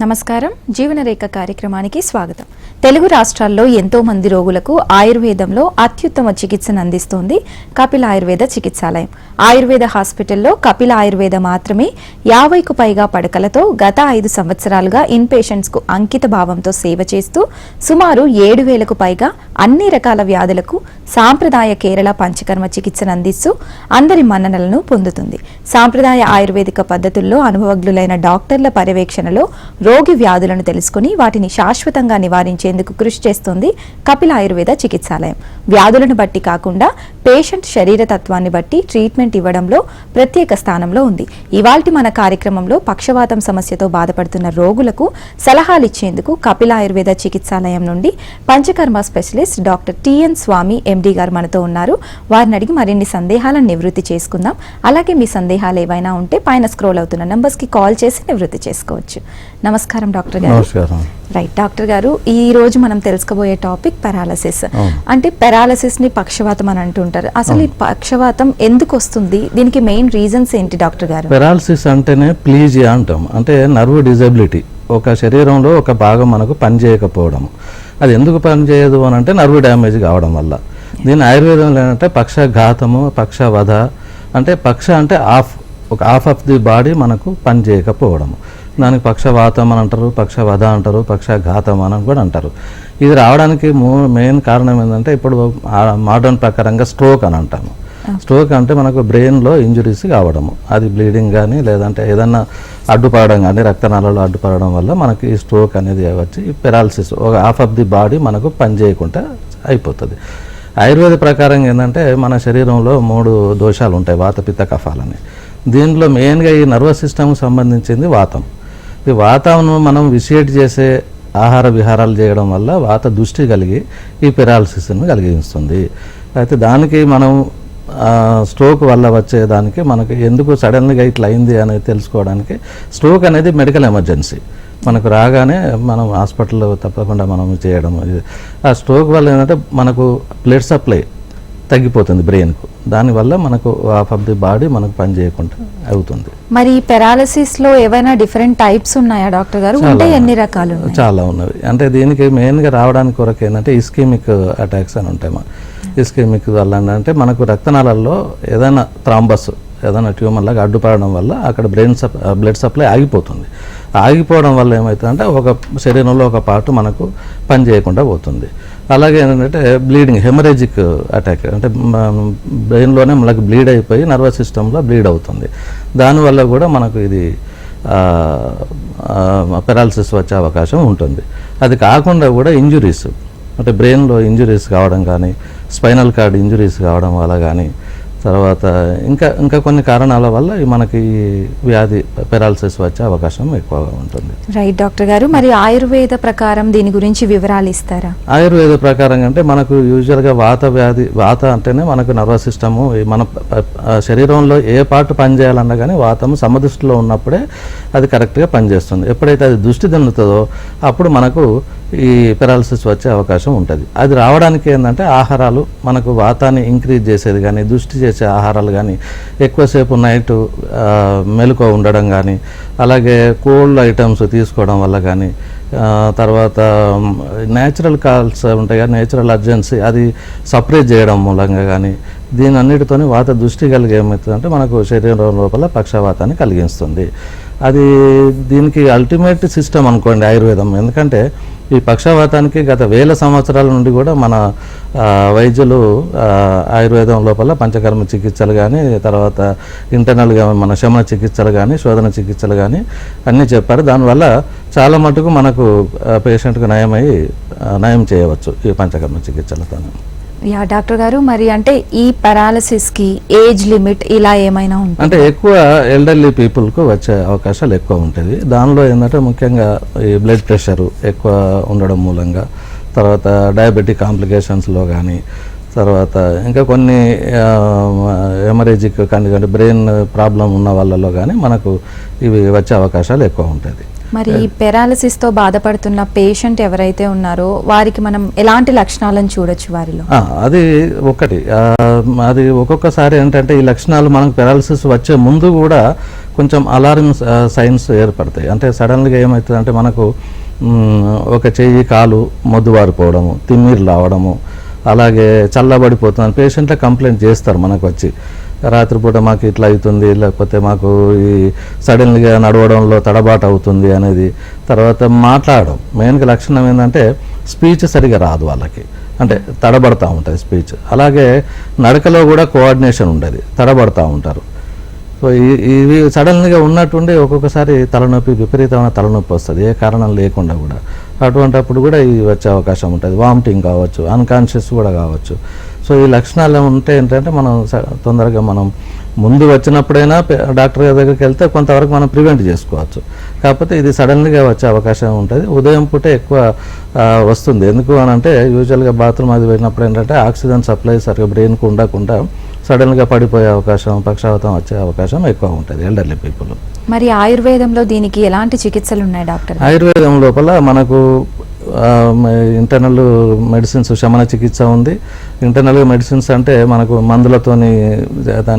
నమస్కారం జీవనరేఖ కార్యక్రమానికి స్వాగతం. తెలుగు రాష్ట్రాల్లో ఎంతో మంది రోగులకు ఆయుర్వేదంలో అత్యుత్తమ చికిత్సను అందిస్తోంది కపిల ఆయుర్వేద చికిత్సాలయం. ఆయుర్వేద హాస్పిటల్లో కపిల ఆయుర్వేద మాత్రమే 50కు పైగా పడకలతో గత 5 సంవత్సరాలుగా ఇన్ పేషెంట్స్ కు అంకిత భావంతో సేవ చేస్తూ సుమారు 7,000కు పైగా అన్ని రకాల వ్యాధులకు సాంప్రదాయ కేరళ పంచకర్మ చికిత్సను అందిస్తూ అందరి మన్ననలను పొందుతుంది. సాంప్రదాయ ఆయుర్వేదిక పద్ధతుల్లో అనుభవజ్ఞులైన డాక్టర్ల పర్యవేక్షణలో రోగి వ్యాధులను తెలుసుకుని వాటిని శాశ్వతంగా నివారించేందుకు కృషి చేస్తుంది కపిల ఆయుర్వేద చికిత్సాలయం. వ్యాధులను బట్టి కాకుండా పేషెంట్ శరీర తత్వాన్ని బట్టి ట్రీట్మెంట్ ఇవ్వడంలో ప్రత్యేక స్థానంలో ఉంది. ఇవాల్టి మన కార్యక్రమంలో పక్షవాతం సమస్యతో బాధపడుతున్న రోగులకు సలహాలు ఇచ్చేందుకు కపిల ఆయుర్వేద చికిత్సాలయం నుండి పంచకర్మ స్పెషలిస్ట్ డాక్టర్ టిఎన్ స్వామి ఎండి గారు మనతో ఉన్నారు. వారిని అడిగి మరిన్ని సందేహాలను నివృత్తి చేసుకుందాం. అలాగే మీ సందేహాలు ఏవైనా ఉంటే పైన స్క్రోల్ అవుతున్న నంబర్స్ కి కాల్ చేసి నివృత్తి చేసుకోవచ్చు. నమస్కారం డాక్టర్ గారు. నమస్కారం. రైట్ డాక్టర్ గారు, ఈ రోజు మనం తెలుసుకోబోయే టాపిక్ పెరాలసిస్. అంటే పెరాలసిస్ ని పక్షవాతం అని అంటుంటారు. అసలు ఈ పక్షవాతం ఎందుకు వస్తుంది, దీనికి మెయిన్ రీజన్స్ ఏంటి డాక్టర్ గారు? పెరాలసిస్ అంటేనే ప్లీజియా అంటాం, అంటే నర్వ్ డిజబిలిటీ. ఒక శరీరంలో ఒక భాగం మనకు పనిచేయకపోవడం. అది ఎందుకు పనిచేయదు అని అంటే నర్వ్ డ్యామేజ్ కావడం వల్ల. దీని ఆయుర్వేదంలో ఏంటంటే పక్షఘాతము, పక్షవధ. అంటే పక్ష అంటే ఒక హాఫ్ ఆఫ్ ది బాడీ మనకు పనిచేయకపోవడం. దానికి పక్షవాతం అని అంటారు, పక్షవధ అంటారు, పక్షఘాతం అని కూడా అంటారు. ఇది రావడానికి మెయిన్ కారణం ఏంటంటే ఇప్పుడు మోడర్న్ ప్రకారంగా స్ట్రోక్ అని అంటాము. స్ట్రోక్ అంటే మనకు బ్రెయిన్లో ఇంజురీస్ కావడము, అది బ్లీడింగ్ కానీ లేదంటే ఏదన్నా అడ్డుపడడం కానీ రక్తనాళాలు అడ్డుపడడం వల్ల మనకి ఈ స్ట్రోక్ అనేది వచ్చి పెరాలసిస్, ఒక హాఫ్ ఆఫ్ ది బాడీ మనకు పనిచేయకుండా అయిపోతుంది. ఆయుర్వేద ప్రకారం ఏంటంటే మన శరీరంలో 3 దోషాలు ఉంటాయి, వాత పిత్త కఫాలని. దీనిలో మెయిన్గా ఈ నర్వస్ సిస్టమ్కి సంబంధించింది వాతం. ఈ వాతాన్ని మనం విషియేట్ చేసే ఆహార విహారాలు చేయడం వల్ల వాత దృష్టి కలిగి ఈ పెరాలసిస్ని కలిగిస్తుంది. అయితే దానికి మనం స్ట్రోక్ వల్ల వచ్చేదానికి మనకి ఎందుకు సడన్గా ఇట్లా అయింది అనేది తెలుసుకోవడానికి స్ట్రోక్ అనేది మెడికల్ ఎమర్జెన్సీ. మనకు రాగానే మనం హాస్పిటల్లో తప్పకుండా మనం చేయడం. ఆ స్ట్రోక్ వల్ల ఏంటంటే మనకు బ్లడ్ సప్లై తగ్గిపోతుంది బ్రెయిన్కు. దానివల్ల మనకు హాఫ్ ఆఫ్ ది బాడీ మనకు పని చేయకుండా అవుతుంది. మరి పెరాలసిస్ లో ఏవైనా డిఫరెంట్ టైప్స్ ఉన్నాయా డాక్టర్ గారు? ఉంటే ఎన్ని రకాలు? చాలా ఉన్నవి. అంటే దీనికి మెయిన్గా రావడానికి కొరకు ఏంటంటే ఇస్కెమిక్ అటాక్స్ అని ఉంటాయి. ఇస్కెమిక్ వల్ల అంటే మనకు రక్తనాళాల్లో ఏదైనా థ్రాంబస్, ఏదైనా ట్యూమర్ లాగా అడ్డుపడడం వల్ల అక్కడ బ్లడ్ సప్లై ఆగిపోతుంది. ఆగిపోవడం వల్ల ఏమవుతుందంటే ఒక శరీరంలో ఒక పార్ట్ మనకు పని చేయకుండా పోతుంది. అలాగే ఏంటంటే బ్లీడింగ్, హెమరేజిక్ అటాక్, అంటే బ్రెయిన్లోనే మనకు బ్లీడ్ అయిపోయి నర్వస్ సిస్టంలో బ్లీడ్ అవుతుంది. దానివల్ల కూడా మనకు ఇది పెరాలసిస్ వచ్చే అవకాశం ఉంటుంది. అది కాకుండా కూడా ఇంజురీస్, అంటే బ్రెయిన్లో ఇంజురీస్ కావడం కానీ, స్పైనల్ కార్డ్ ఇంజురీస్ కావడం వల్ల కానీ, తర్వాత ఇంకా కొన్ని కారణాల వల్ల మనకి వ్యాధి పెరాలసిస్ వచ్చే అవకాశం ఎక్కువగా ఉంటుంది. రైట్ డాక్టర్ గారు, మరి ఆయుర్వేద ప్రకారం దీని గురించి వివరాలు ఇస్తారా? ఆయుర్వేద ప్రకారం అంటే మనకు యూజువల్గా వాత అంటేనే మనకు నర్వస్ సిస్టము, మన శరీరంలో ఏ పార్ట్ పనిచేయాలన్నా కానీ వాతము సమదృష్టిలో ఉన్నప్పుడే అది కరెక్ట్గా పనిచేస్తుంది. ఎప్పుడైతే అది దృష్టి తిన్నుతుందో అప్పుడు మనకు ఈ పెరాలసిస్ వచ్చే అవకాశం ఉంటుంది. అది రావడానికి ఏంటంటే ఆహారాలు మనకు వాతాన్ని ఇంక్రీజ్ చేసేది కానీ, దృష్టి చేసే ఆహారాలు కానీ, ఎక్కువసేపు నైట్ మెలకువ ఉండడం కానీ, అలాగే కోల్డ్ ఐటమ్స్ తీసుకోవడం వల్ల కానీ, తర్వాత న్యాచురల్ కాల్స్ ఉంటాయి కదా, న్యాచురల్ అర్జెన్సీ అది సపరేట్ చేయడం మూలంగా కానీ, దీని అన్నిటితోని వాత దృష్టి కలిగి ఏమవుతుందంటే మనకు శరీరం లోపల పక్షవాతాన్ని కలిగిస్తుంది. అది దీనికి అల్టిమేట్ సిస్టమ్ అనుకోండి ఆయుర్వేదం. ఎందుకంటే ఈ పక్షవాతానికి గత 1000 సంవత్సరాల నుండి కూడా మన వైద్యులు ఆయుర్వేదం లోపల పంచకర్మ చికిత్సలు కానీ, తర్వాత ఇంటర్నల్గా మన శమన చికిత్సలు కానీ, శోధన చికిత్సలు కానీ అన్నీ చెప్పారు. దానివల్ల చాలా మటుకు మనకు పేషెంట్కు నయం చేయవచ్చు ఈ పంచకర్మ చికిత్సలతో. యా డాక్టర్ గారు, మరి అంటే ఈ పెరాలసిస్ కి ఏజ్ లిమిట్ ఇలా ఏమైనా ఉంటుంది? అంటే ఎక్కువ ఎల్డర్లీ పీపుల్కు వచ్చే అవకాశాలు ఎక్కువ ఉంటుంది. దానిలో ఏంటంటే ముఖ్యంగా ఈ బ్లడ్ ప్రెషరు ఎక్కువ ఉండడం మూలంగా, తర్వాత డయాబెటిక్ కాంప్లికేషన్స్లో కానీ, తర్వాత ఇంకా కొన్ని హెమరేజిక్ కానీ బ్రెయిన్ ప్రాబ్లం ఉన్న వాళ్ళలో కానీ మనకు ఇవి వచ్చే అవకాశాలు ఎక్కువ ఉంటుంది. మరి పెరాలసిస్ తో బాధపడుతున్న పేషెంట్ ఎవరైతే ఉన్నారో వారికి మనం ఎలాంటి లక్షణాలను చూడొచ్చు వారిలో? అది ఒకటి. అది ఒక్కొక్కసారి ఏంటంటే ఈ లక్షణాలు మనకు పెరాలసిస్ వచ్చే ముందు కూడా కొంచెం అలారం సైన్స్ ఏర్పడతాయి. అంటే సడన్గా ఏమవుతుందంటే మనకు ఒక చెయ్యి కాలు మొద్దుబారిపోవడము, తిమ్మిరి రావడము, అలాగే చల్లబడిపోతుంది. పేషెంట్లే కంప్లైంట్ చేస్తారు మనకు వచ్చి, రాత్రిపూట మాకు ఇట్లా అవుతుంది, లేకపోతే మాకు ఈ సడన్గా నడవడంలో తడబాటు అవుతుంది అనేది. తర్వాత మాట్లాడడం, మెయిన్గా లక్షణం ఏంటంటే స్పీచ్ సరిగా రాదు వాళ్ళకి, అంటే తడబడతా ఉంటుంది స్పీచ్. అలాగే నడకలో కూడా కోఆర్డినేషన్ ఉండదు, తడబడతా ఉంటారు. సో ఇవి సడన్గా ఉన్నట్టుండి ఒక్కొక్కసారి తలనొప్పి, విపరీతమైన తలనొప్పి వస్తుంది ఏ కారణం లేకుండా కూడా. అటువంటప్పుడు కూడా ఇవి వచ్చే అవకాశం ఉంటుంది. వామిటింగ్ కావచ్చు, అన్కాన్షియస్ కూడా కావచ్చు. సో ఈ లక్షణాలు ఉంటే ఏంటంటే మనం తొందరగా మనం ముందు వచ్చినప్పుడైనా డాక్టర్ గారి దగ్గరికి వెళ్తే కొంతవరకు మనం ప్రివెంట్ చేసుకోవచ్చు. కాకపోతే ఇది సడన్గా వచ్చే అవకాశం ఉంటుంది. ఉదయం పూట ఎక్కువ వస్తుంది. ఎందుకు అని అంటే యూజువల్గా బాత్రూమ్ అది వెళ్ళినప్పుడు ఏంటంటే ఆక్సిజన్ సప్లై సరిగ్గా బ్రెయిన్కు ఉండకుండా సడన్గా పడిపోయే అవకాశం, పక్షవాతం వచ్చే అవకాశం ఎక్కువ ఉంటుంది ఎల్డర్లీ పీపుల్. మరి ఆయుర్వేదంలో దీనికి ఎలాంటి చికిత్సలు ఉన్నాయి డాక్టర్? ఆయుర్వేదం లోపల మనకు ఇంటర్నల్ మెడిసిన్స్, శమన చికిత్స ఉంది. ఇంటర్నల్ మెడిసిన్స్ అంటే మనకు మందులతోని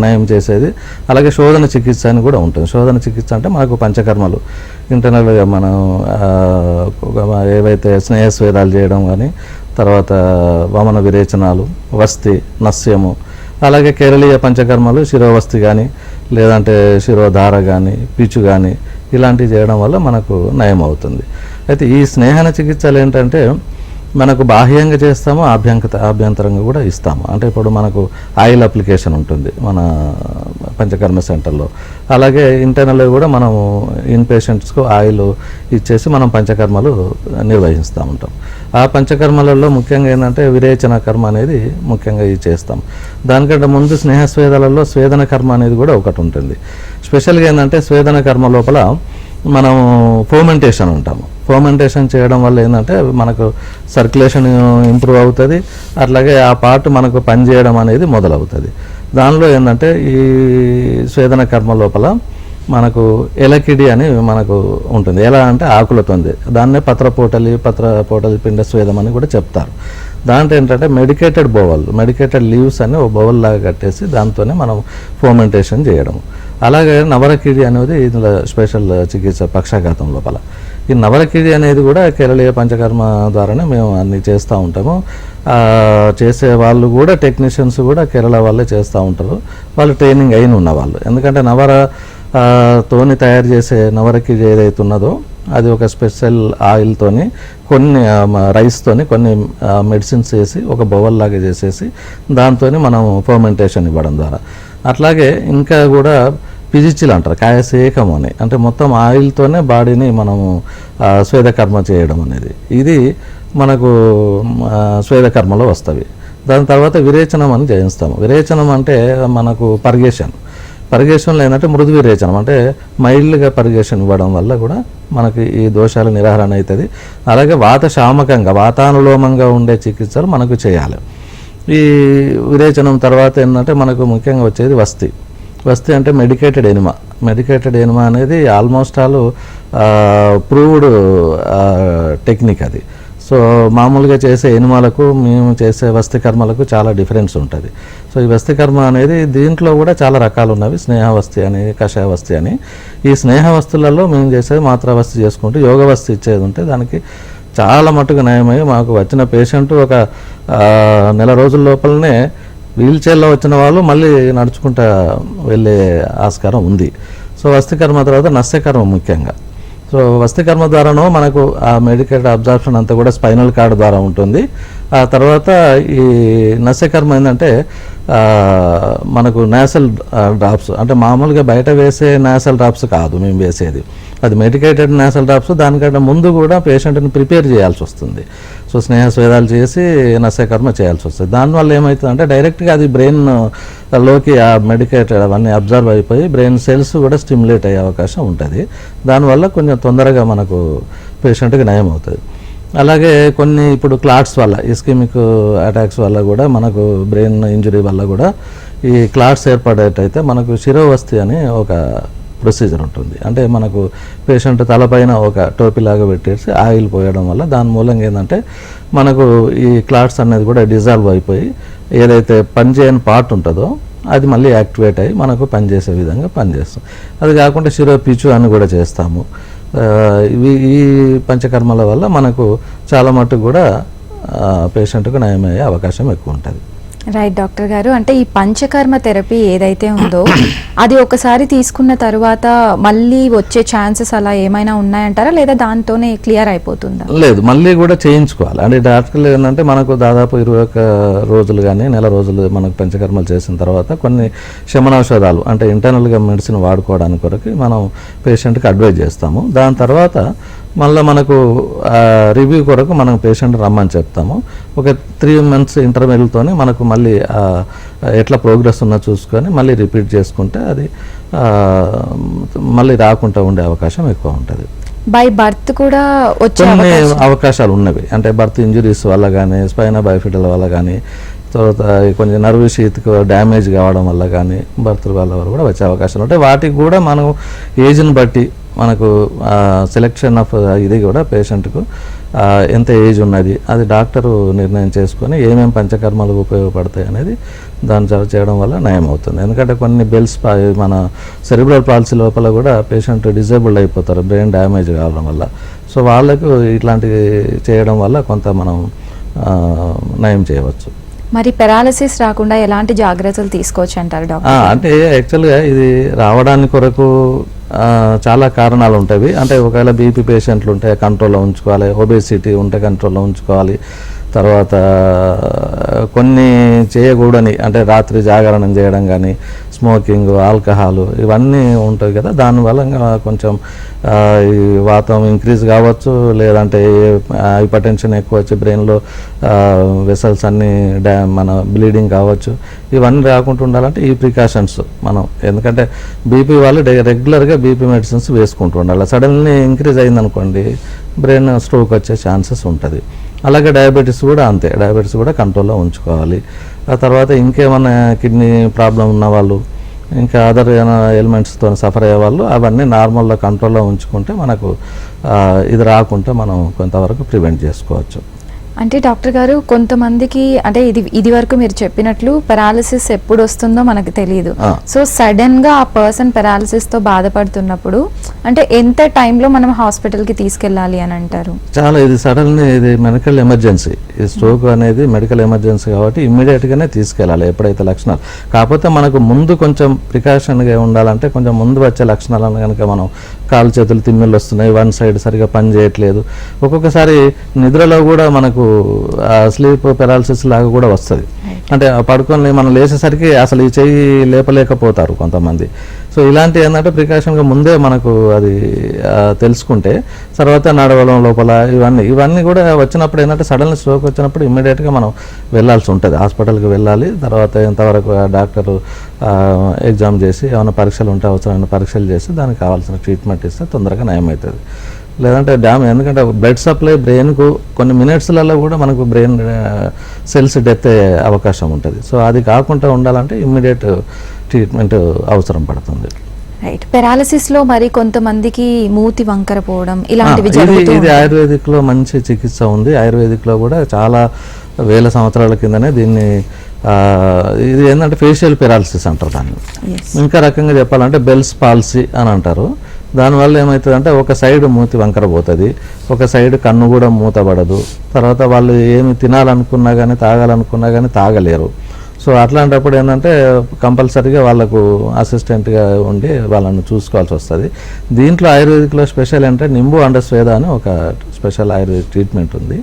నయం చేసేది. అలాగే శోధన చికిత్స అని కూడా ఉంటుంది. శోధన చికిత్స అంటే మనకు పంచకర్మలు ఇంటర్నల్గా మనం ఏవైతే స్నేహస్వేదాలు చేయడం కానీ, తర్వాత వమన విరేచనాలు, వస్తి, నస్యము, అలాగే కేరళీయ పంచకర్మలు శిరోవస్తి కానీ, లేదంటే శిరోధార కానీ, పిచ్చు కానీ, ఇలాంటివి చేయడం వల్ల మనకు నయం అవుతుంది. అయితే ఈ స్నేహన చికిత్సలు ఏంటంటే మనకు బాహ్యంగా చేస్తాము, ఆభ్యంతరంగా కూడా ఇస్తాము. అంటే ఇప్పుడు మనకు ఆయిల్ అప్లికేషన్ ఉంటుంది మన పంచకర్మ సెంటర్లో. అలాగే ఇంటర్నల్గా కూడా మనము ఇన్ పేషెంట్స్కు ఆయిల్ ఇచ్చేసి మనం పంచకర్మలు నిర్వహిస్తూ ఉంటాం. ఆ పంచకర్మలలో ముఖ్యంగా ఏంటంటే విరేచన కర్మ అనేది ముఖ్యంగా ఇది చేస్తాం. దానికంటే ముందు స్నేహస్వేదాలలో స్వేదన కర్మ అనేది కూడా ఒకటి ఉంటుంది. స్పెషల్గా ఏంటంటే స్వేదన కర్మ లోపల మనం ఫోమెంటేషన్ ఉంటాము. ఫోమెంటేషన్ చేయడం వల్ల ఏంటంటే మనకు సర్క్యులేషన్ ఇంప్రూవ్ అవుతుంది. అట్లాగే ఆ పార్ట్ మనకు పనిచేయడం అనేది మొదలవుతుంది. దానిలో ఏంటంటే ఈ స్వేదన కర్మ లోపల మనకు ఎలకిడి అని మనకు ఉంటుంది. ఎలా అంటే ఆకులతోంది, దాన్నే పత్రపోటలి పిండ స్వేదం అని కూడా చెప్తారు. దాంట్లో ఏంటంటే మెడికేటెడ్ లీవ్స్ అని ఒక బౌల్ లాగా కట్టేసి దాంతోనే మనం ఫోమెంటేషన్ చేయడం. అలాగే నవరకిడి అనేది ఇందులో స్పెషల్ చికిత్స పక్షాఘాతం లోపల. ఈ నవరకిడి అనేది కూడా కేరళీయ పంచకర్మ ద్వారానే మేము అన్ని చేస్తూ ఉంటాము. చేసే వాళ్ళు కూడా టెక్నీషియన్స్ కూడా కేరళ వాళ్ళే చేస్తూ ఉంటారు. వాళ్ళు ట్రైనింగ్ అయిన ఉన్నవాళ్ళు. ఎందుకంటే తోని తయారు చేసే నవరకిడి ఏదైతే ఉన్నదో అది ఒక స్పెషల్ ఆయిల్తోని కొన్ని రైస్తోని కొన్ని మెడిసిన్స్ వేసి ఒక బౌల్ లాగా చేసేసి దాంతో మనం ఫర్మెంటేషన్ ఇవ్వడం ద్వారా. అట్లాగే ఇంకా కూడా పిజిచ్చిల్ అంటారు, కాయసేకం అని, అంటే మొత్తం ఆయిల్తోనే బాడీని మనము స్వేదకర్మ చేయడం అనేది ఇది మనకు స్వేదకర్మలో వస్తుంది. దాని తర్వాత విరేచనం అని చేయిస్తాము. విరేచనం అంటే మనకు పర్గేషన్లో ఏంటంటే మృదు విరేచనం, అంటే మైల్డ్గా పర్గేషన్ ఇవ్వడం వల్ల కూడా మనకి ఈ దోషాల నివారణ అవుతుంది. అలాగే వాతానులోమంగా ఉండే చికిత్సలు మనకు చేయాలి. ఈ విరేచనం తర్వాత ఏంటంటే మనకు ముఖ్యంగా వచ్చేది వస్తి అంటే మెడికేటెడ్ ఎనిమా అనేది ఆల్మోస్ట్ ఆల్ ప్రూవ్డ్ టెక్నిక్ అది. సో మామూలుగా చేసే ఎనిమాలకు మేము చేసే వస్తికర్మలకు చాలా డిఫరెన్స్ ఉంటుంది. సో ఈ వస్తికర్మ అనేది దీంట్లో కూడా చాలా రకాలు ఉన్నవి. స్నేహవస్తి అని, కషాయవస్తి అని. ఈ స్నేహవస్తులలో మేము చేసేది మాత్రావస్తి చేసుకుంటూ యోగవస్తి ఇచ్చేది ఉంటే దానికి చాలా మటుకు నయమయ్యి మాకు వచ్చిన పేషెంట్ ఒక నెల రోజుల లోపలనే వీల్ చైర్లో వచ్చిన వాళ్ళు మళ్ళీ నడుచుకుంటూ వెళ్ళే ఆస్కారం ఉంది. సో వస్తికర్మ తర్వాత నస్యకర్మ ముఖ్యంగా. సో వస్తికర్మ ద్వారానో మనకు ఆ మెడికేటెడ్ అబ్జార్ప్షన్ అంతా కూడా స్పైనల్ కార్డ్ ద్వారా ఉంటుంది. ఆ తర్వాత ఈ నస్యకర్మ ఏంటంటే మనకు నేసల్ డ్రాప్స్, అంటే మామూలుగా బయట వేసే నేసల్ డ్రాప్స్ కాదు మేము వేసేది, అది మెడికేటెడ్ నేసల్ డ్రాప్స్. దానికంటే ముందు కూడా పేషెంట్ని ప్రిపేర్ చేయాల్సి వస్తుంది. సో స్నేహస్వేదాలు చేసి నస్యకర్మ చేయాల్సి వస్తుంది. దానివల్ల ఏమవుతుందంటే డైరెక్ట్గా అది బ్రెయిన్లోకి ఆ మెడికేటెడ్ అవన్నీ అబ్జర్వ్ అయిపోయి బ్రెయిన్ సెల్స్ కూడా స్టిమ్యులేట్ అయ్యే అవకాశం ఉంటుంది. దానివల్ల కొంచెం తొందరగా మనకు పేషెంట్కి నయం అవుతుంది. అలాగే కొన్ని ఇప్పుడు క్లాట్స్ వల్ల, ఇస్కెమిక్ అటాక్స్ వల్ల కూడా మనకు బ్రెయిన్ ఇంజరీ వల్ల కూడా ఈ క్లాట్స్ ఏర్పడేటైతే మనకు శిరోవస్తి అని ఒక ప్రొసీజర్ ఉంటుంది. అంటే మనకు పేషెంట్ తలపైన ఒక టోపీలాగా పెట్టేసి ఆయిల్ పోయడం వల్ల దాని మూలంగా ఏంటంటే మనకు ఈ క్లాట్స్ అనేది కూడా డిజాల్వ్ అయిపోయి ఏదైతే పనిచేయని పార్ట్ ఉంటుందో అది మళ్ళీ యాక్టివేట్ అయ్యి మనకు పనిచేసే విధంగా పనిచేస్తాం. అది కాకుండా శిరోపిచు అని కూడా చేస్తాము. ఈ పంచకర్మల వల్ల మనకు చాలా మట్టుకు కూడా పేషెంట్కు నయమయ్యే అవకాశం ఎక్కువ ఉంటుంది. రైట్ డాక్టర్ గారు, అంటే ఈ పంచకర్మ థెరపీ ఏదైతే ఉందో అది ఒకసారి తీసుకున్న తర్వాత మళ్ళీ వచ్చే ఛాన్సెస్ అలా ఏమైనా ఉన్నాయంటారా, లేదా దాంతోనే క్లియర్ అయిపోతుందా? లేదు, మళ్ళీ కూడా చేయించుకోవాలి. అంటే డాక్టర్లు ఏంటంటే మనకు దాదాపు 21 రోజులు కానీ నెల రోజులు మనకు పంచకర్మలు చేసిన తర్వాత కొన్ని శమనౌషధాలు అంటే ఇంటర్నల్గా మెడిసిన్ వాడుకోవడానికి కొరకు మనం పేషెంట్కి అడ్వైజ్ చేస్తాము. దాని తర్వాత మళ్ళీ మనకు రివ్యూ కొరకు మనం పేషెంట్ రమ్మని చెప్తాము. ఒక 3 months ఇంటర్వెల్తోనే మనకు మళ్ళీ ఎట్లా ప్రోగ్రెస్ ఉన్నా చూసుకొని మళ్ళీ రిపీట్ చేసుకుంటే అది మళ్ళీ రాకుండా ఉండే అవకాశం ఎక్కువ ఉంటుంది. బై బర్త్ కూడా వచ్చే కొన్ని అవకాశాలు ఉన్నవి. అంటే బర్త్ ఇంజురీస్ వల్ల కానీ స్పైనా బైఫిడల్ వల్ల కానీ తర్వాత కొంచెం నర్వ్ షీత్కు డ్యామేజ్ కావడం వల్ల కానీ బర్త్ వల్ల కూడా వచ్చే అవకాశాలు ఉంటాయి. వాటికి కూడా మనం ఏజ్ని బట్టి మనకు సెలెక్షన్ ఆఫ్ ఇది కూడా పేషెంట్కు ఎంత ఏజ్ ఉన్నది అది డాక్టరు నిర్ణయం చేసుకొని ఏమేమి పంచకర్మలు ఉపయోగపడతాయి అనేది దాని చేయడం వల్ల నయం అవుతుంది. ఎందుకంటే కొన్ని బెల్స్ మన సెరిబ్రల్ పాలసీ లోపల కూడా పేషెంట్ డిజేబుల్డ్ అయిపోతారు బ్రెయిన్ డ్యామేజ్ కావడం వల్ల. సో వాళ్ళకు ఇట్లాంటివి చేయడం వల్ల కొంత మనం నయం చేయవచ్చు. మరి పెరాలసిస్ రాకుండా ఎలాంటి జాగ్రత్తలు తీసుకోవచ్చు అంటారు డాక్టర్? అంటే యాక్చువల్గా ఇది రావడానికి కొరకు చాలా కారణాలు ఉంటాయి. అంటే ఒకవేళ బీపీ పేషెంట్లు ఉంటే కంట్రోల్లో ఉంచుకోవాలి, ఒబేసిటీ ఉంటే కంట్రోల్లో ఉంచుకోవాలి. తర్వాత కొన్ని చేయకూడని అంటే రాత్రి జాగరణం చేయడం కానీ స్మోకింగ్, ఆల్కహాల్ ఇవన్నీ ఉంటాయి కదా, దానివల్ల కొంచెం ఈ వాతం ఇంక్రీజ్ కావచ్చు, లేదంటే హైపర్ టెన్షన్ ఎక్కువ వచ్చి బ్రెయిన్లో వెసల్స్ అన్నీ మన బ్లీడింగ్ కావచ్చు. ఇవన్నీ రాకుండా ఉండాలంటే ఈ ప్రికాషన్స్ మనం, ఎందుకంటే బీపీ వాళ్ళు రెగ్యులర్గా బీపీ మెడిసిన్స్ వేసుకుంటూ ఉండాలి. సడన్లీ ఇంక్రీజ్ అయిందనుకోండి బ్రెయిన్ స్ట్రోక్ వచ్చే ఛాన్సెస్ ఉంటుంది. అలాగే డయాబెటీస్ కూడా అంతే, డయాబెటీస్ కూడా కంట్రోల్లో ఉంచుకోవాలి. ఆ తర్వాత ఇంకేమైనా కిడ్నీ ప్రాబ్లం ఉన్న వాళ్ళు, ఇంకా అదర్ ఎలిమెంట్స్తో సఫర్ అయ్యే వాళ్ళు అవన్నీ నార్మల్గా కంట్రోల్లో ఉంచుకుంటే మనకు ఇది రాకుండా మనం కొంతవరకు ప్రివెంట్ చేసుకోవచ్చు. అంటే డాక్టర్ గారు, కొంతమందికి అంటే ఇది వరకు మీరు చెప్పినట్లు పెరాలసిస్ ఎప్పుడు వస్తుందో మనకు తెలియదు. సో సడన్ గా ఆ పర్సన్ పెరాలసిస్ తో బాధపడుతున్నప్పుడు అంటే ఎంత టైంలో మనం హాస్పిటల్కి తీసుకెళ్ళాలి అని అంటారు? చాలా ఇది సడన్, ఇది మెడికల్ ఎమర్జెన్సీ. ఈ స్ట్రోక్ అనేది మెడికల్ ఎమర్జెన్సీ కాబట్టి ఇమ్మీడియట్గానే తీసుకెళ్ళాలి ఎప్పుడైతే లక్షణాలు. కాకపోతే మనకు ముందు కొంచెం ప్రికాషన్గా ఉండాలంటే కొంచెం ముందు వచ్చే లక్షణాలను కనుక మనం కాలు చేతులు తిమ్మిళ్ళు వస్తున్నాయి, వన్ సైడ్ సరిగా పని చేయట్లేదు, ఒక్కొక్కసారి నిద్రలో కూడా మనకు స్లీప్ పెరాలసిస్ లాగా కూడా వస్తుంది. అంటే పడుకొని మనం లేచేసరికి అసలు ఈ చెయ్యి లేపలేకపోతారు కొంతమంది. సో ఇలాంటి ఏంటంటే ప్రికాషన్గా ముందే మనకు అది తెలుసుకుంటే తర్వాత నడవడం లోపల ఇవన్నీ కూడా వచ్చినప్పుడు ఏంటంటే సడన్లీ స్ట్రోక్ వచ్చినప్పుడు ఇమ్మీడియట్గా మనం వెళ్ళాల్సి ఉంటుంది, హాస్పిటల్కి వెళ్ళాలి. తర్వాత ఎంతవరకు డాక్టరు ఎగ్జామ్ చేసి ఏమైనా పరీక్షలు ఉంటే అవసరమైన పరీక్షలు చేసి దానికి కావాల్సిన ట్రీట్మెంట్ ఇస్తే తొందరగా నయమవుతుంది. లేదంటే ఎందుకంటే బ్లడ్ సప్లై బ్రెయిన్కు కొన్ని మినిట్స్లలో కూడా మనకు బ్రెయిన్ సెల్స్ డెత్ అయ్యే అవకాశం ఉంటుంది. సో అది కాకుండా ఉండాలంటే ఇమ్మీడియట్ ట్రీట్మెంట్ అవసరం పడుతుంది. రైట్. పెరాలసిస్ లో మరి కొంతమందికి మూతి వంకర పోవడం ఇలాంటివి జరుగుతూ ఇది ఆయుర్వేదిక్ లో మంచి చికిత్స ఉంది. ఆయుర్వేదిక్ లో కూడా చాలా వేల సంవత్సరాల కిందనే దీన్ని ఇది ఏంటంటే ఫేషియల్ పెరాలసిస్ అంటారు దాన్ని. ఇంకా రకంగా చెప్పాలంటే బెల్స్ పాలసీ అని అంటారు. దానివల్ల ఏమవుతుందంటే ఒక సైడ్ మూతి వంకర పోతుంది, ఒక సైడ్ కన్ను కూడా మూతపడదు. తర్వాత వాళ్ళు ఏమి తినాలనుకున్నా కానీ తాగాలనుకున్నా కానీ తాగలేరు. సో అట్లాంటప్పుడు ఏంటంటే కంపల్సరీగా వాళ్ళకు అసిస్టెంట్గా ఉండి వాళ్ళని చూసుకోవాల్సి వస్తుంది. దీంట్లో ఆయుర్వేదిక్లో స్పెషల్ అంటే నింబు అండ స్వేద అని ఒక స్పెషల్ ఆయుర్వేదిక్ ట్రీట్మెంట్ ఉంది.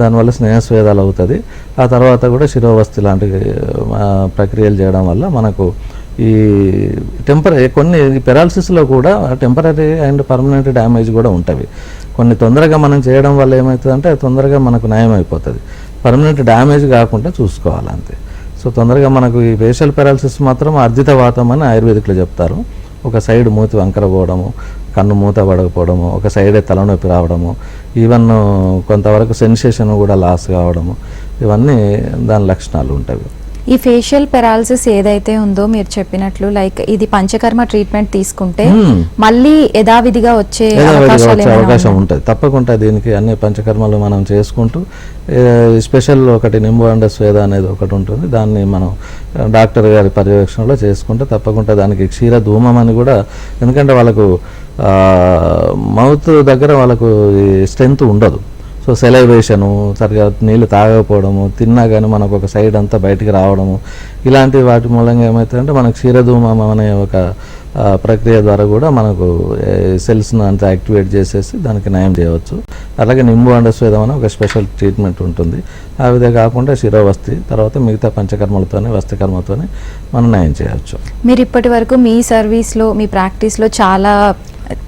దానివల్ల స్నేహస్వేదాలు అవుతుంది. ఆ తర్వాత కూడా శిరోవస్తి లాంటి ప్రక్రియలు చేయడం వల్ల మనకు ఈ కొన్ని పెరాలసిస్లో కూడా టెంపరీ అండ్ పర్మనెంట్ డ్యామేజ్ కూడా ఉంటాయి. కొన్ని తొందరగా మనం చేయడం వల్ల ఏమవుతుందంటే తొందరగా మనకు నయం అయిపోతుంది, పర్మనెంట్ డ్యామేజ్ కాకుండా చూసుకోవాలి అంతే. సో తొందరగా మనకు ఈ ఫేషియల్ పెరాలసిస్ మాత్రం అర్జిత వాతం అని ఆయుర్వేదిక్లో చెప్తారు. ఒక సైడ్ మూతి వంకర పోవడము, కన్ను మూత పడకపోవడము, ఒక సైడే తలనొప్పి రావడము, ఈవెన్ కొంతవరకు సెన్సేషన్ కూడా లాస్ కావడము, ఇవన్నీ దాని లక్షణాలు ఉంటాయి. ఈ ఫేషియల్ పెరాలసిస్ ఏదైతే ఉందో మీరు చెప్పినట్లు లైక్ ఇది పంచకర్మ ట్రీట్మెంట్ తీసుకుంటే మళ్ళీ యథావిధిగా వచ్చే అవకాశం ఉంటుంది. తప్పకుండా దీనికి అన్ని పంచకర్మలు మనం చేసుకుంటూ స్పెషల్ ఒకటి నింబు అండ స్వేద అనేది ఒకటి ఉంటుంది, దాన్ని మనం డాక్టర్ గారి పర్యవేక్షణలో చేసుకుంటే తప్పకుండా దానికి క్షీర ధూమం అని కూడా, ఎందుకంటే వాళ్ళకు మౌత్ దగ్గర వాళ్ళకు స్ట్రెంత్ ఉండదు. సో సెలైవేషను, సరిగా నీళ్ళు తాగకపోవడము, తిన్నా కానీ మనకు ఒక సైడ్ అంతా బయటికి రావడము, ఇలాంటి వాటి మూలంగా ఏమవుతుందంటే మనకు క్షీరధూమం అనే ఒక ప్రక్రియ ద్వారా కూడా మనకు సెల్స్ను అంతా యాక్టివేట్ చేసేసి దానికి నయం చేయవచ్చు. అలాగే నింబు అండస్వేదం అనే ఒక స్పెషల్ ట్రీట్మెంట్ ఉంటుంది. ఆ విధంగా కాకుండా శిరోవస్తి తర్వాత మిగతా పంచకర్మలతోనే వస్తికర్మతోనే మనం నయం చేయవచ్చు. మీరు ఇప్పటి వరకు మీ సర్వీస్లో మీ ప్రాక్టీస్లో చాలా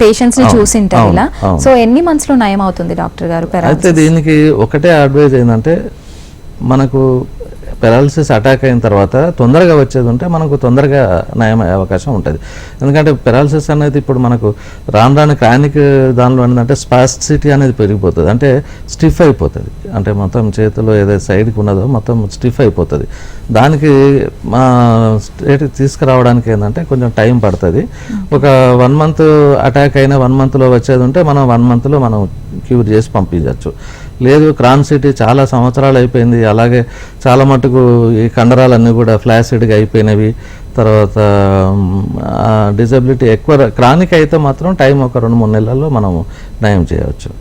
పేషెంట్స్ ని చూసింటారు ఇలా. సో ఎన్ని మంత్స్ లో నయం అవుతుంది డాక్టర్ గారు పెరాలసిస్? అయితే దీనికి ఒకటే అడ్వైజ్ ఏంటంటే మనకు పెరాలసిస్ అటాక్ అయిన తర్వాత తొందరగా వచ్చేది ఉంటే మనకు తొందరగా నయం అయ్యే అవకాశం ఉంటుంది. ఎందుకంటే పెరాలసిస్ అనేది ఇప్పుడు మనకు రాను క్రానిక్ దానిలో ఏంటంటే స్పాస్టిసిటీ అనేది పెరిగిపోతుంది, అంటే స్టిఫ్ అయిపోతుంది, అంటే మొత్తం చేతిలో ఏదైతే సైడ్కి ఉన్నదో మొత్తం స్టిఫ్ అయిపోతుంది. దానికి మా స్టేట్కి తీసుకురావడానికి ఏంటంటే కొంచెం టైం పడుతుంది. ఒక 1 మంత్ అటాక్ అయిన 1 మంత్లో వచ్చేది ఉంటే మనం 1 మంత్లో మనం క్యూర్ చేసి పంపించవచ్చు. లేదు క్రాన్సిటీ చాలా సంవత్సరాలు అయిపోయింది, అలాగే చాలా మటుకు ఈ కండరాలన్నీ కూడా ఫ్లాసిడ్గా అయిపోయినవి, తర్వాత డిజబిలిటీ ఎక్కువ క్రానిక్ అయితే మాత్రం టైం ఒక 2-3 నెలల్లో మనం నయం చేయవచ్చు.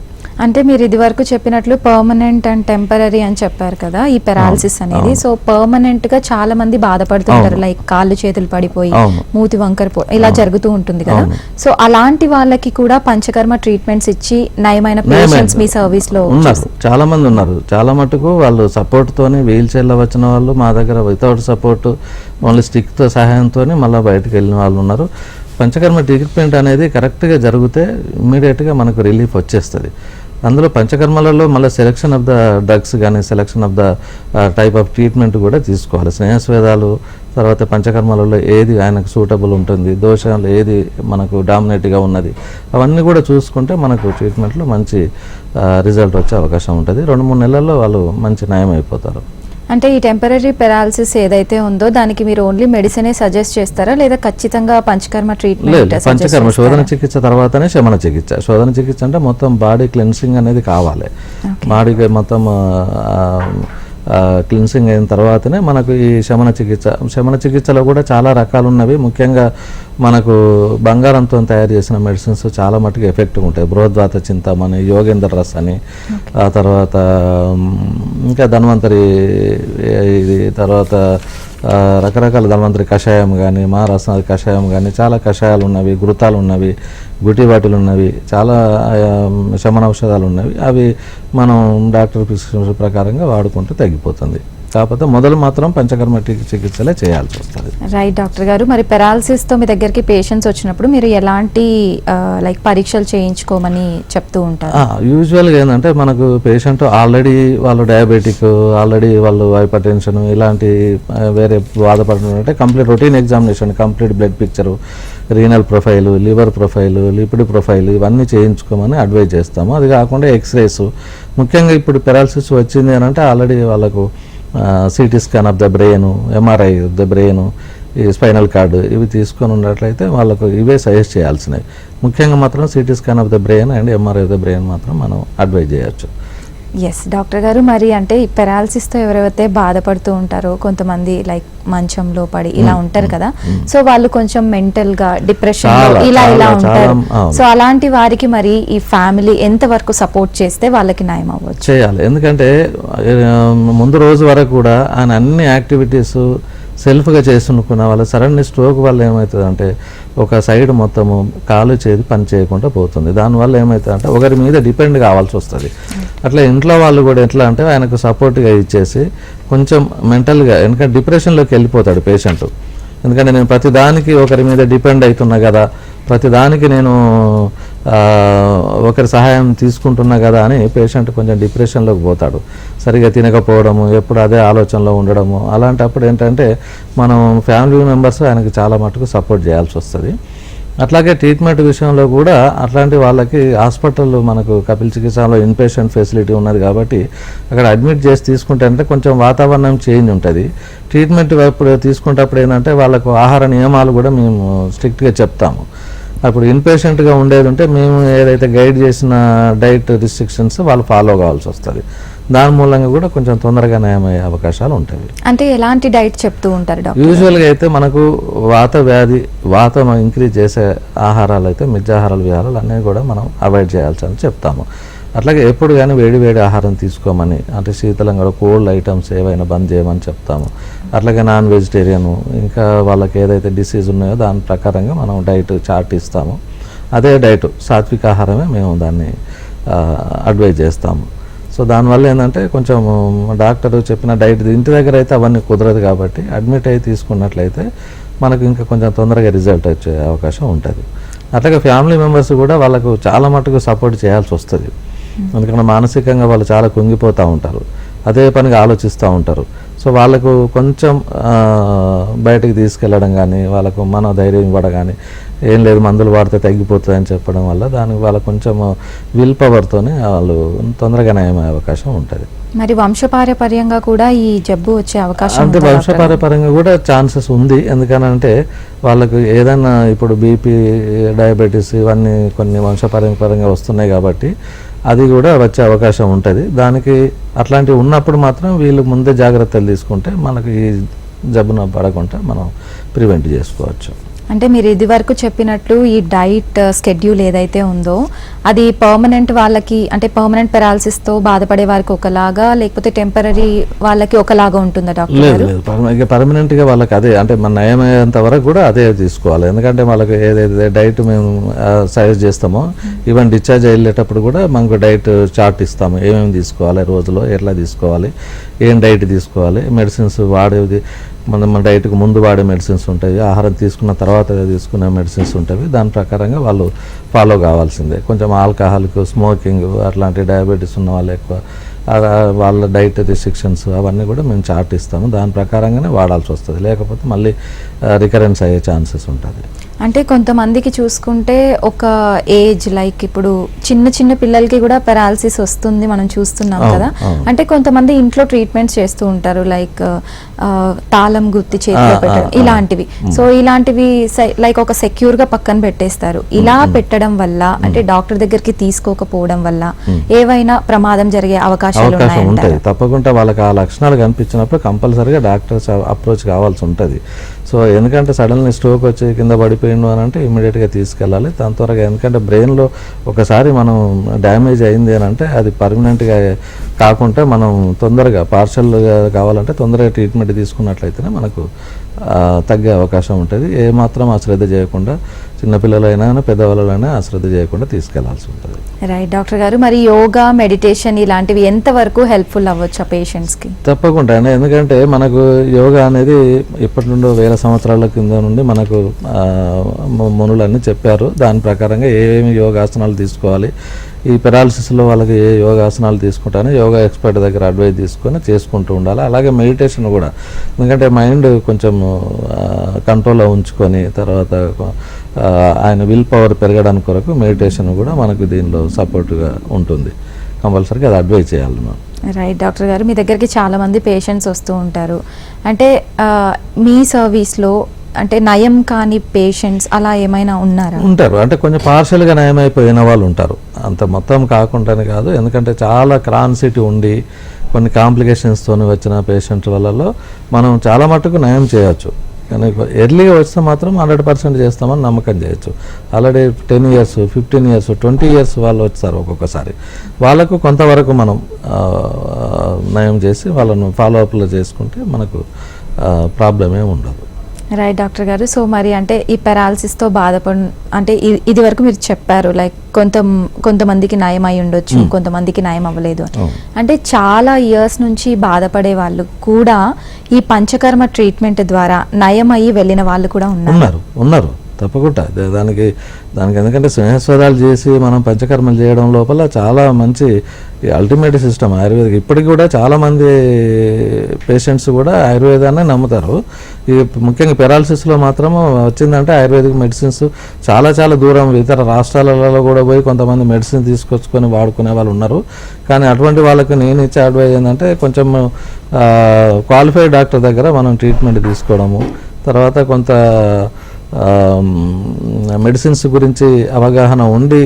అంటే మీరు ఇది వరకు చెప్పినట్లు పర్మనెంట్ అండ్ టెంపరరీ అని చెప్పారు కదా ఈ పెరాలసిస్ అనేది. సో పర్మనెంట్ గా చాలా మంది బాధపడుతుంటారు, లైక్ కాళ్ళు చేతులు పడిపోయి మూతి వంకర ఇలా జరుగుతూ ఉంటుంది కదా. సో అలాంటి వాళ్ళకి కూడా పంచకర్మ ట్రీట్మెంట్స్ ఇచ్చి నయమైన పేషెంట్స్ మీ సర్వీస్ లో ఉన్నారు, చాలా మంది ఉన్నారు. చాలా మటుకు వాళ్ళు సపోర్ట్ తోని వీల్ చైర్ లో వచ్చిన వాళ్ళు మా దగ్గర వితౌట్ సపోర్ట్ ఓన్లీ స్టిక్ తో సహాయంతో మళ్ళీ బయటకు వెళ్ళిన వాళ్ళు ఉన్నారు. పంచకర్మ ట్రీట్మెంట్ అనేది కరెక్ట్గా జరిగితే ఇమ్మీడియట్గా మనకు రిలీఫ్ వచ్చేస్తుంది. అందులో పంచకర్మలలో మళ్ళీ సెలెక్షన్ ఆఫ్ ద డ్రగ్స్ కానీ selection of the type of treatment కూడా తీసుకోవాలి. స్నేహస్వేదాలు తర్వాత పంచకర్మలలో ఏది ఆయనకు సూటబుల్ ఉంటుంది, దోషాలు ఏది మనకు డామినేట్గా ఉన్నది, అవన్నీ కూడా చూసుకుంటే మనకు ట్రీట్మెంట్లో మంచి రిజల్ట్ వచ్చే అవకాశం ఉంటుంది. 2-3 నెలల్లో వాళ్ళు మంచి నయం అయిపోతారు. అంటే ఈ టెంపరరీ పెరాలసిస్ ఏదైతే ఉందో దానికి మీరు ఓన్లీ మెడిసినే సజెస్ట్ చేస్తారా లేదా ఖచ్చితంగా పంచకర్మ ట్రీట్మెంట్? పంచకర్మ శోధన చికిత్స తర్వాతనే శమన చికిత్స. శోధన చికిత్స అంటే మొత్తం బాడీ క్లెన్సింగ్ అనేది కావాలి, బాడీకి మొత్తం క్లిన్సింగ్ అయిన తర్వాతనే మనకు ఈ శమన చికిత్స. శమన చికిత్సలో కూడా చాలా రకాలు ఉన్నవి. ముఖ్యంగా మనకు బంగారంతో తయారు చేసిన మెడిసిన్స్ చాలా మటుకు ఎఫెక్టివ్ ఉంటాయి. బృహద్వాత చింతామణి, యోగేంద్ర రస్ అని, ఆ తర్వాత ఇంకా ధన్వంతరి, ఇది తర్వాత రకరకాల ధన్వంతరి కషాయం కానీ మహారాష్ట్ర కషాయం కానీ చాలా కషాయాలు ఉన్నవి, ఘృతాలు ఉన్నవి, గుటిబాటులు ఉన్నవి, చాలా శమన ఔషధాలు ఉన్నవి. అవి మనం డాక్టర్ ప్రిస్క్రిప్షన్ ప్రకారంగా వాడుకుంటూ తగ్గిపోతుంది. కాకపోతే మొదలు మాత్రం పంచకర్మ చికిత్సలే చేయాల్సి వస్తుంది. రైట్ డాక్టర్ గారు, మరి పెరాలసిస్ తో మీ దగ్గరికి పేషెంట్స్ వచ్చినప్పుడు మీరు ఎలాంటి లైక్ పరీక్షలు చేయించుకోమని చెప్తూ ఉంటారు? యూజువల్గా ఏంటంటే మనకు పేషెంట్ ఆల్రెడీ వాళ్ళు డయాబెటిక్, ఆల్రెడీ వాళ్ళు హైపర్ టెన్షన్ ఇలాంటి వేరే బాధపడుతుంటే complete routine examination, complete blood picture, renal profile, liver profile, lipid profile ఇవన్నీ చేయించుకోమని అడ్వైజ్ చేస్తాము. అది కాకుండా ఎక్స్రేస్, ముఖ్యంగా ఇప్పుడు పెరాలసిస్ వచ్చింది అని అంటే ఆల్రెడీ వాళ్ళకు CT scan of the brain, MRI of the brain, ఈ స్పైనల్ కార్డు ఇవి తీసుకొని ఉన్నట్లయితే వాళ్ళకు ఇవే సజెస్ట్ చేయాల్సినవి. ముఖ్యంగా మాత్రం CT scan of the brain and MRI of the brain మాత్రం మనం అడ్వైజ్ చేయొచ్చు. ఎస్ డాక్టర్ గారు, మరి అంటే ఈ పెరాలసిస్తో ఎవరైతే బాధపడుతూ ఉంటారో కొంతమంది లైక్ మంచంలో పడి ఇలా ఉంటారు కదా, సో వాళ్ళు కొంచెం మెంటల్గా డిప్రెషన్ ఇలా ఉంటారు. సో అలాంటి వారికి మరి ఈ ఫ్యామిలీ ఎంత వరకు సపోర్ట్ చేస్తే వాళ్ళకి నయం అవ్వచ్చు? చేయాలి. ఎందుకంటే ముందు రోజు వరకు కూడా ఆయన అన్ని యాక్టివిటీస్ సెల్ఫ్గా చేసుకున్న వాళ్ళు సడన్ స్ట్రోక్ వల్ల ఏమవుతుందంటే ఒక సైడ్ మొత్తము కాలు చేతి పని చేయకుండా పోతుంది. దానివల్ల ఏమవుతుందంటే ఒకరి మీద డిపెండ్ కావాల్సి వస్తుంది. అట్లా ఇంట్లో వాళ్ళు కూడా ఎట్లా అంటే ఆయనకు సపోర్ట్గా ఇచ్చేసి కొంచెం మెంటల్గా, ఎందుకంటే డిప్రెషన్లోకి వెళ్ళిపోతాడు పేషెంట్. ఎందుకంటే నేను ప్రతిదానికి ఒకరి మీద డిపెండ్ అవుతున్నా కదా, ప్రతిదానికి నేను ఒకరి సహాయం తీసుకుంటున్నా కదా అని పేషెంట్ కొంచెం డిప్రెషన్లోకి పోతాడు. సరిగా తినకపోవడము, ఎప్పుడు అదే ఆలోచనలో ఉండడము. అలాంటప్పుడు ఏంటంటే మనం ఫ్యామిలీ మెంబర్స్ ఆయనకి చాలా మటుకు సపోర్ట్ చేయాల్సి వస్తుంది. అట్లాగే ట్రీట్మెంట్ విషయంలో కూడా అట్లాంటి వాళ్ళకి హాస్పిటల్ మనకు కపిల్ చికిత్సలో ఇన్పేషెంట్ ఫెసిలిటీ ఉన్నది కాబట్టి అక్కడ అడ్మిట్ చేసి తీసుకుంటే అంటే కొంచెం వాతావరణం చేంజ్ ఉంటుంది. ట్రీట్మెంట్ ఇప్పుడు తీసుకునేటప్పుడు ఏంటంటే వాళ్ళకు ఆహార నియమాలు కూడా మేము స్ట్రిక్ట్గా చెప్తాము. అప్పుడు ఇన్పేషెంట్గా ఉండేది ఉంటే మేము ఏదైతే గైడ్ చేసిన డైట్ రిస్ట్రిక్షన్స్ వాళ్ళు ఫాలో కావాల్సి వస్తుంది. దాని మూలంగా కూడా కొంచెం తొందరగా నయమయ్యే అవకాశాలు ఉంటాయి. అంటే ఎలాంటి డైట్ చెప్తూ ఉంటారు డాక్టర్? యూజువల్గా అయితే మనకు వాతం ఇంక్రీజ్ చేసే ఆహారాలు అయితే మిథ్యాహారాలు విహారాలు అన్నీ కూడా మనం అవాయిడ్ చేయాల్సి చెప్తాము. అట్లాగే ఎప్పుడు కానీ వేడి ఆహారం తీసుకోమని, అంటే శీతలంగా కోల్డ్ ఐటమ్స్ ఏవైనా బంద్ చేయమని చెప్తాము. అట్లాగే నాన్ వెజిటేరియన్, ఇంకా వాళ్ళకి ఏదైతే డిసీజ్ ఉన్నాయో దాని ప్రకారంగా మనం డైట్ చార్ట్ ఇస్తాము. అదే డైట్ సాత్విక ఆహారమే మేము దాన్ని అడ్వైజ్ చేస్తాము. సో దానివల్ల ఏంటంటే కొంచెం డాక్టర్ చెప్పిన డైట్ ఇంటి దగ్గర అయితే అవన్నీ కుదరదు కాబట్టి అడ్మిట్ అయ్యి తీసుకున్నట్లయితే మనకు ఇంకా కొంచెం తొందరగా రిజల్ట్ వచ్చే అవకాశం ఉంటుంది. అట్లాగే ఫ్యామిలీ మెంబర్స్ కూడా వాళ్ళకు చాలా మటుకు సపోర్ట్ చేయాల్సి వస్తుంది. ఎందుకంటే మానసికంగా వాళ్ళు చాలా కుంగిపోతూ ఉంటారు, అదే పనిగా ఆలోచిస్తూ ఉంటారు. సో వాళ్ళకు కొంచెం బయటకు తీసుకెళ్ళడం కానీ, వాళ్ళకు మనోధైర్యం ఇవ్వడం కానీ, ఏం లేదు మందులు వాడితే తగ్గిపోతుంది అని చెప్పడం వల్ల దానికి వాళ్ళకు కొంచెం విల్ పవర్తోనే వాళ్ళు తొందరగా నయమయ్యే అవకాశం ఉంటుంది. మరి వంశపారపర్యంగా కూడా ఈ జబ్బు వచ్చే అవకాశం అంటే వంశపారపర్యంగా కూడా ఛాన్సెస్ ఉంది. ఎందుకనంటే వాళ్ళకు ఏదైనా ఇప్పుడు బీపీ, డయాబెటీస్ ఇవన్నీ కొన్ని వంశపారపర్యంగా వస్తున్నాయి కాబట్టి అది కూడా వచ్చే అవకాశం ఉంటుంది. దానికి అట్లాంటివి ఉన్నప్పుడు మాత్రం వీళ్ళు ముందే జాగ్రత్తలు తీసుకుంటే మనకు ఈ జబ్బున పడకుండా మనం ప్రివెంట్ చేసుకోవచ్చు. అంటే మీరు ఇది వరకు చెప్పినట్లు ఈ డైట్ స్కెడ్యూల్ ఏదైతే ఉందో అది పర్మనెంట్ వాళ్ళకి, అంటే పర్మనెంట్ పెరాలసిస్తో బాధపడే వారికి ఒకలాగా, లేకపోతే టెంపరీ వాళ్ళకి ఒకలాగా ఉంటుందా డాక్టర్? లేదు, పర్మనెంట్గా వాళ్ళకి అదే, అంటే మన నయమయ్యేంత వరకు కూడా అదే తీసుకోవాలి. ఎందుకంటే వాళ్ళకి ఏదైతే డైట్ మేము సజెస్ట్ చేస్తామో ఈవెన్ డిశ్చార్జ్ అయ్యేటప్పుడు కూడా మనకు డైట్ చార్ట్ ఇస్తాము. ఏమేమి తీసుకోవాలి, రోజులో ఎట్లా తీసుకోవాలి, ఏం డైట్ తీసుకోవాలి, మెడిసిన్స్ వాడేది మన డైట్కి ముందు వాడే మెడిసిన్స్ ఉంటాయి, ఆహారం తీసుకున్న తర్వాత తీసుకునే మెడిసిన్స్ ఉంటాయి. దాని ప్రకారంగా వాళ్ళు ఫాలో కావాల్సిందే. కొంచెం ఆల్కహాల్కు, స్మోకింగ్, అట్లాంటి డయాబెటీస్ ఉన్న వాళ్ళు ఎక్కువ వాళ్ళ డైట్ రిస్ట్రిక్షన్స్ అవన్నీ కూడా మేము చార్ట్ ఇస్తాము. దాని ప్రకారంగానే వాడాల్సి వస్తుంది, లేకపోతే మళ్ళీ రికరెన్స్ అయ్యే ఛాన్సెస్ ఉంటుంది. అంటే కొంతమందికి చూసుకుంటే ఒక ఏజ్ లైక్ ఇప్పుడు చిన్న పిల్లలకి కూడా పెరాలసిస్ వస్తుంది, మనం చూస్తున్నాం కదా. అంటే కొంతమంది ఇంట్లో ట్రీట్మెంట్స్ చేస్తూ ఉంటారు, లైక్ తాళం గుర్తి చేతిలో పెట్టడం ఇలాంటివి. సో ఇలాంటివి లైక్ ఒక సెక్యూర్ గా పక్కన పెట్టేస్తారు. ఇలా పెట్టడం వల్ల, అంటే డాక్టర్ దగ్గరికి తీసుకోకపోవడం వల్ల ఏవైనా ప్రమాదం జరిగే అవకాశం ఉంటుంది. తప్పకుండా వాళ్ళకి ఆ లక్షణాలు కనిపించినప్పుడు కంపల్సరీగా డాక్టర్స్ అప్రోచ్ కావాల్సి ఉంటుంది. సో ఎందుకంటే సడన్లీ స్ట్రోక్ వచ్చి కింద పడిపోయిండు అని అంటే ఇమీడియట్గా తీసుకెళ్ళాలి. దాని త్వరగా, ఎందుకంటే బ్రెయిన్లో ఒకసారి మనం డ్యామేజ్ అయింది అని అంటే అది పర్మనెంట్గా కాకుండా మనం తొందరగా పార్షల్గా కావాలంటే తొందరగా ట్రీట్మెంట్ తీసుకున్నట్లయితేనే మనకు తగ్గే అవకాశం ఉంటుంది. ఏమాత్రం అశ్రద్ధ చేయకుండా, చిన్నపిల్లలైనా పెద్దవాళ్ళైనా అశ్రద్ధ చేయకుండా తీసుకెళ్లాల్సి ఉంటుంది. రైట్ డాక్టర్ గారు, మరి యోగా, మెడిటేషన్ ఇలాంటివి ఎంతవరకు హెల్ప్ఫుల్ అవ్వచ్చు ఆ పేషెంట్స్కి? తప్పకుండా, ఎందుకంటే మనకు యోగా అనేది ఇప్పటి నుండి 1000 సంవత్సరాల కింద నుండి మనకు మునులన్నీ చెప్పారు. దాని ప్రకారంగా ఏమేమి యోగాసనాలు తీసుకోవాలి, ఈ పెరాలసిస్లో వాళ్ళకి ఏ యోగాసనాలు తీసుకుంటానో యోగా ఎక్స్పర్ట్ దగ్గర అడ్వైజ్ తీసుకొని చేసుకుంటూ ఉండాలి. అలాగే మెడిటేషన్ కూడా, ఎందుకంటే మైండ్ కొంచెం కంట్రోల్లో ఉంచుకొని తర్వాత ఆయన విల్ పవర్ పెరగడానికి కొరకు మెడిటేషన్ కూడా మనకు దీనిలో సపోర్ట్గా ఉంటుంది. కంపల్సరీగా అది అడ్వైజ్ చేయాలి మనం. రైట్ డాక్టర్ గారు, మీ దగ్గరికి చాలామంది పేషెంట్స్ వస్తూ ఉంటారు. అంటే మీ సర్వీస్లో అంటే నయం కాని పేషెంట్స్ అలా ఏమైనా ఉన్నారా? ఉంటారు, అంటే కొంచెం పార్షల్గా నయమైపోయిన వాళ్ళు ఉంటారు, అంత మొత్తం కాకుండానే కాదు. ఎందుకంటే చాలా క్రాన్సిటీ ఉండి కొన్ని కాంప్లికేషన్స్తో వచ్చిన పేషెంట్స్ వాళ్ళలో మనం చాలా మటుకు నయం చేయొచ్చు. కానీ ఎర్లీగా వస్తే మాత్రం 100% చేస్తామని నమ్మకం చేయొచ్చు. ఆల్రెడీ 10 years, 15 years, 20 years వాళ్ళు వచ్చారు. ఒక్కొక్కసారి వాళ్ళకు కొంతవరకు మనం నయం చేసి వాళ్ళను ఫాలోఅప్లో చేసుకుంటే మనకు ప్రాబ్లం ఏమి ఉండదు. రైట్ డాక్టర్ గారు, సో మరి అంటే ఈ పెరాలసిస్తో అంటే ఇది వరకు మీరు చెప్పారు లైక్ కొంతమందికి నయం అయి ఉండొచ్చు, కొంతమందికి నయం అవ్వలేదు అని. అంటే చాలా ఇయర్స్ నుంచి బాధపడే వాళ్ళు కూడా ఈ పంచకర్మ ట్రీట్మెంట్ ద్వారా నయం అయ్యి వెళ్ళిన వాళ్ళు కూడా ఉన్నారు తప్పకుండా. దానికి ఎందుకంటే స్నేహస్వరాలు చేసి మనం పంచకర్మలు చేయడం లోపల చాలా మంచి ఈ అల్టిమేట్ సిస్టమ్ ఆయుర్వేదిక్. ఇప్పటికి కూడా చాలామంది పేషెంట్స్ కూడా ఆయుర్వేదాన్ని నమ్ముతారు. ఈ ముఖ్యంగా పెరాలసిస్లో మాత్రం వచ్చిందంటే ఆయుర్వేదిక్ మెడిసిన్స్ చాలా చాలా దూరం ఇతర రాష్ట్రాలలో కూడా పోయి కొంతమంది మెడిసిన్ తీసుకొచ్చుకొని వాడుకునే వాళ్ళు ఉన్నారు. కానీ అటువంటి వాళ్ళకి నేను ఇచ్చే అడ్వైజ్ ఏంటంటే కొంచెం క్వాలిఫైడ్ డాక్టర్ దగ్గర మనం ట్రీట్మెంట్ తీసుకోవడము, తర్వాత కొంత మెడిసిన్స్ గురించి అవగాహన ఉండి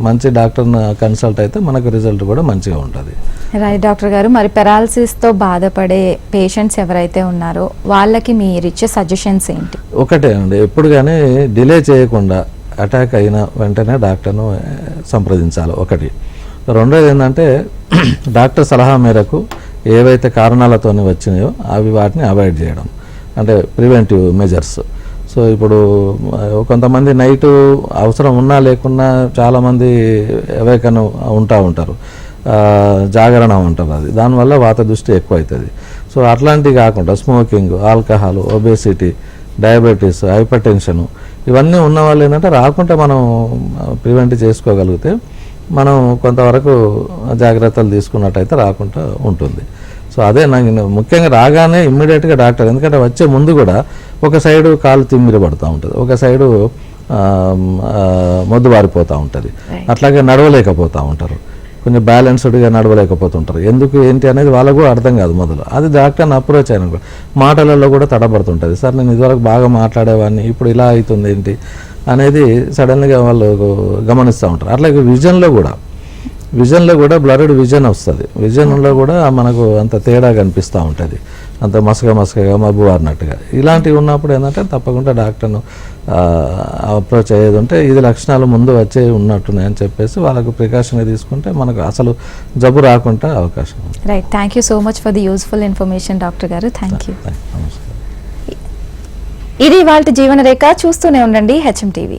మంచి డాక్టర్ని కన్సల్ట్ అయితే మనకు రిజల్ట్ కూడా మంచిగా ఉంటుంది. రైట్ డాక్టర్ గారు, మరి పెరాలసిస్తో బాధపడే పేషెంట్స్ ఎవరైతే ఉన్నారో వాళ్ళకి మీరు ఇచ్చే సజెషన్స్ ఏంటి? ఒకటే అండి, ఎప్పుడు కానీ డిలే చేయకుండా అటాక్ అయిన వెంటనే డాక్టర్ను సంప్రదించాలి ఒకటి. రెండోది ఏంటంటే డాక్టర్ సలహా మేరకు ఏవైతే కారణాలతో వచ్చినాయో అవి వాటిని అవాయిడ్ చేయడం, అంటే ప్రివెంటివ్ మెజర్స్. సో ఇప్పుడు కొంతమంది నైటు అవసరం ఉన్నా లేకున్నా చాలామంది అవేకన్ ఉంటారు, జాగరణ ఉంటారు, అది దానివల్ల వాత దృష్టి ఎక్కువ అవుతుంది. సో అట్లాంటివి కాకుండా smoking, alcohol, obesity, diabetes, hyper tension ఇవన్నీ ఉన్న వాళ్ళు ఏంటంటే రాకుండా మనం ప్రివెంట్ చేసుకోగలిగితే మనం కొంతవరకు జాగ్రత్తలు తీసుకున్నట్టయితే రాకుండా ఉంటుంది. సో అదే నాకు ముఖ్యంగా రాగానే ఇమ్మీడియట్గా డాక్టర్, ఎందుకంటే వచ్చే ముందు కూడా ఒక సైడు కాలు తిమ్మిరి పడుతూ ఉంటుంది, ఒక సైడు మొద్దుబారిపోతూ ఉంటుంది, అట్లాగే నడవలేకపోతూ ఉంటారు, కొంచెం బ్యాలెన్స్డ్గా నడవలేకపోతుంటారు. ఎందుకు ఏంటి అనేది వాళ్ళకు కూడా అర్థం కాదు మొదలు. అది డాక్టర్ని అప్రోచ్ అయిన మాటలలో కూడా తడబడుతుంటుంది. సార్ నేను ఇదివరకు బాగా మాట్లాడేవాడిని, ఇప్పుడు ఇలా అవుతుంది ఏంటి అనేది సడన్గా వాళ్ళు గమనిస్తూ ఉంటారు. అట్లాగే విజన్లో కూడా బ్లర్డ్ విజన్ వస్తుంది. విజన్లో కూడా మనకు అంత తేడా కనిపిస్తూ ఉంటుంది, అంత మసకగా మబ్బు వారినట్టుగా. ఇలాంటివి ఉన్నప్పుడు ఏంటంటే తప్పకుండా డాక్టర్ను అప్రోచ్ అయ్యేది ఉంటే ఇది లక్షణాలు ముందు వచ్చే ఉన్నట్టున్నాయని చెప్పేసి వాళ్ళకు ప్రికాషన్గా తీసుకుంటే మనకు అసలు జబ్బు రాకుండా అవకాశం ఉంది. Right, thank you so much for the useful information doctor గారు. Thank you. నమస్కారం. ఇది ఇవాల్టి జీవన రేఖ. చూస్తూనే ఉండండి HM TV.